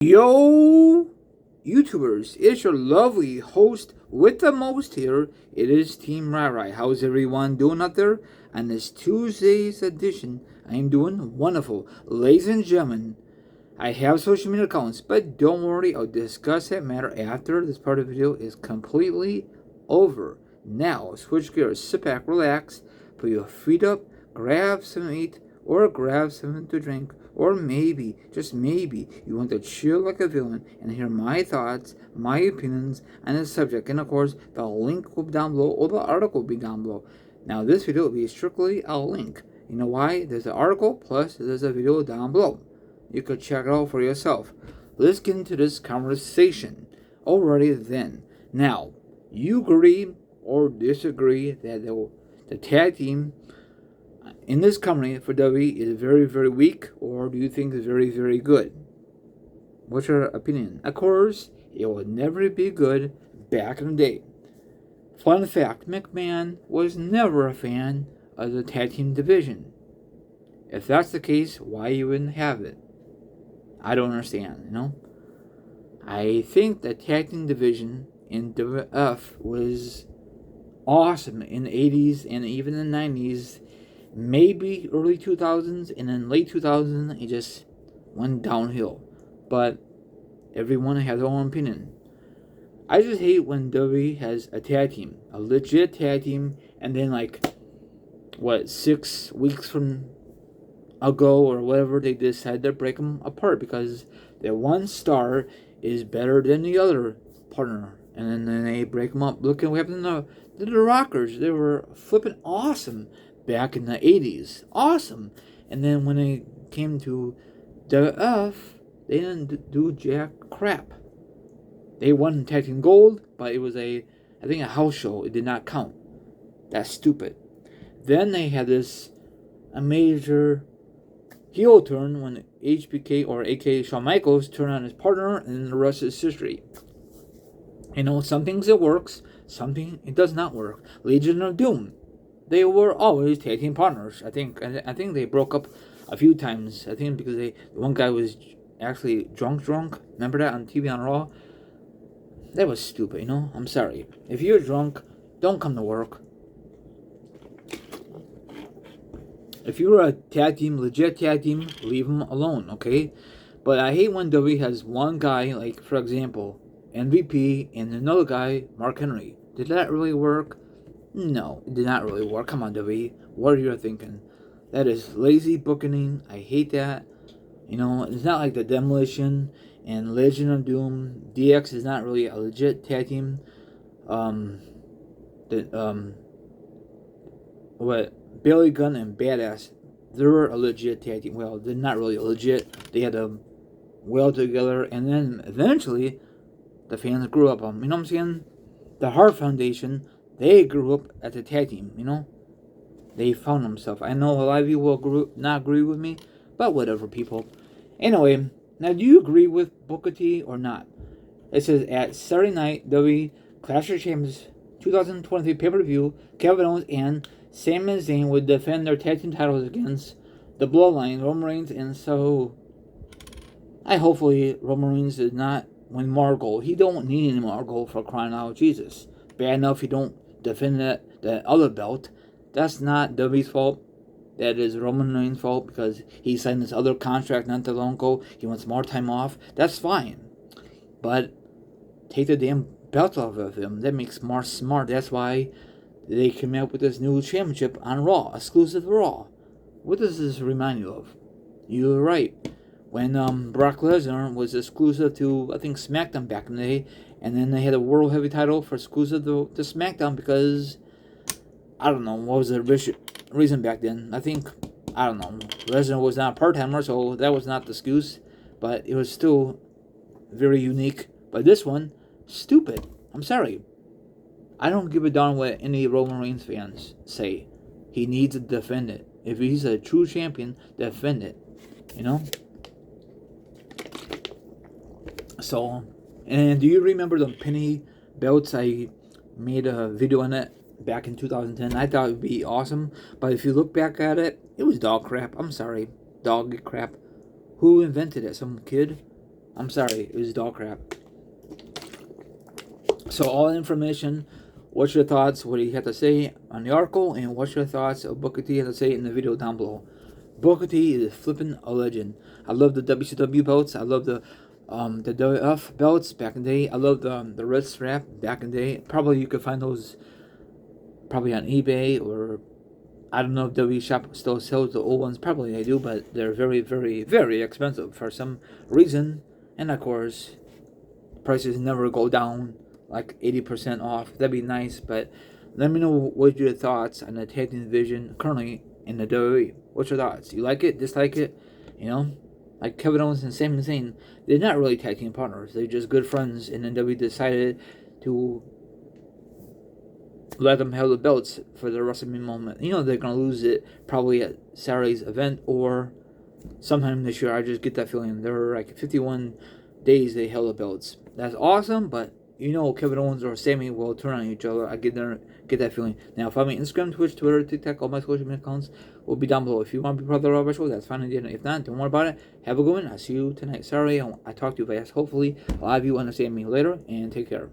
Yo, YouTubers, it's your lovely host with the most here. It is Team Rai. How's everyone doing out there? On this Tuesday's edition, I am doing wonderful. Ladies and gentlemen, I have social media accounts, but don't worry, I'll discuss that matter after this part of the video is completely over. Now, switch gears, sit back, relax, put your feet up, grab something to eat, or grab something to drink, or maybe, just maybe, you want to chill like a villain and hear my thoughts, my opinions on this subject. And of course, the link will be down below, or the article will be down below. Now, this video will be strictly a link. You know why? There's an article, plus there's a video down below. You could check it out for yourself. Let's get into this conversation. Alrighty then. Now, you agree or disagree that the tag team in this company for WWE is very, very weak, or do you think it's very, very good? What's your opinion? Of course, it will never be good back in the day. Fun fact, McMahon was never a fan of the tag team division. If that's the case, why you wouldn't have it? I don't understand, I think the tag team division in WF was awesome in the 80s and even in the 90s, maybe early 2000s, and then late 2000s, it just went downhill. But everyone has their own opinion. I just hate when WWE has a tag team, a legit tag team, and then 6 weeks from ago or whatever, they decide to break them apart because their one star is better than the other partner, and then they break them up. Look at what happened to the Rockers. They were flipping awesome back in the 80s, awesome, and then when they came to WF, they didn't do jack crap. They won tag team gold, but it was I think a house show. It did not count. That's stupid. Then they had a major heel turn when HBK, or aka Shawn Michaels, turned on his partner, and the rest is history. Some things it works, something it does not work. Legion of Doom, they were always tag team partners. I think they broke up a few times. I think because the one guy was actually drunk. Remember that on TV on Raw? That was stupid. I'm sorry. If you're drunk, don't come to work. If you're a tag team, legit tag team, leave them alone, okay? But I hate when WWE has one guy, like, for example, MVP, and another guy, Mark Henry. Did that really work? No, it did not really work. Come on, WWE. What are you thinking? That is lazy booking. I hate that. It's not like the Demolition and Legion of Doom. DX is not really a legit tag team. Billy Gunn and Badass, they were a legit tag team. Well, they're not really legit. They had to well together, and then eventually, the fans grew up on them. You know what I'm saying? The Hart Foundation, they grew up as a tag team. They found themselves. I know a lot of you will not agree with me, but whatever, people. Anyway, now do you agree with Booker T or not? It says at Saturday Night WWE Clash of Champions 2023 pay-per-view, Kevin Owens and Sami Zayn would defend their tag team titles against the Bloodline, Roman Reigns, and so hopefully Roman Reigns did not win more gold. He don't need any more gold for crying out Jesus. Bad enough he don't defend that other belt. That's not WWE's fault. That is Roman Reigns' fault because he signed this other contract not too long ago. He wants more time off. That's fine. But take the damn belt off of him. That makes more smart. That's why they came up with this new championship on Raw, exclusive to Raw. What does this remind you of? You're right. When Brock Lesnar was exclusive to, I think, SmackDown back in the day, and then they had a World Heavy title for exclusive to SmackDown because, I don't know, what was the reason back then? I think, I don't know, Lesnar was not a part-timer, so that was not the excuse, but it was still very unique. But this one, stupid. I'm sorry. I don't give a darn what any Roman Reigns fans say. He needs to defend it. If he's a true champion, defend it. So, and do you remember the penny belts? I made a video on it back in 2010. I thought it would be awesome. But if you look back at it, it was dog crap. I'm sorry. Dog crap. Who invented it? Some kid? I'm sorry, it was dog crap. So all information, what's your thoughts, what do you have to say on the article, and what's your thoughts of Booker T has to say in the video down below. Booker T is flipping a legend. I love the WCW belts. I love the WF belts back in the day. I love the red strap back in the day. Probably you could find those probably on eBay, or I don't know if W Shop still sells the old ones. Probably they do, but they're very, very, very expensive for some reason. And of course, prices never go down like 80% off. That'd be nice, but let me know what your thoughts on the tag team division currently in the WWE. What's your thoughts? You like it? Dislike it? You know? Like Kevin Owens and Sami Zayn, they're not really tag team partners. They're just good friends, and then WWE decided to let them have the belts for the WrestleMania moment. You know they're going to lose it probably at Saturday's event or sometime this year. I just get that feeling. There were like 51 days they held the belts. That's awesome, but you know Kevin Owens or Sami will turn on each other. I get that feeling. Now, follow me on Instagram, Twitch, Twitter, TikTok, all my social media accounts will be down below. If you want to be part of the Raw Show, that's fine. If not, don't worry about it. Have a good one. I'll see you tonight. Sorry, I talked to you fast. Hopefully, a lot of you understand me later, and take care.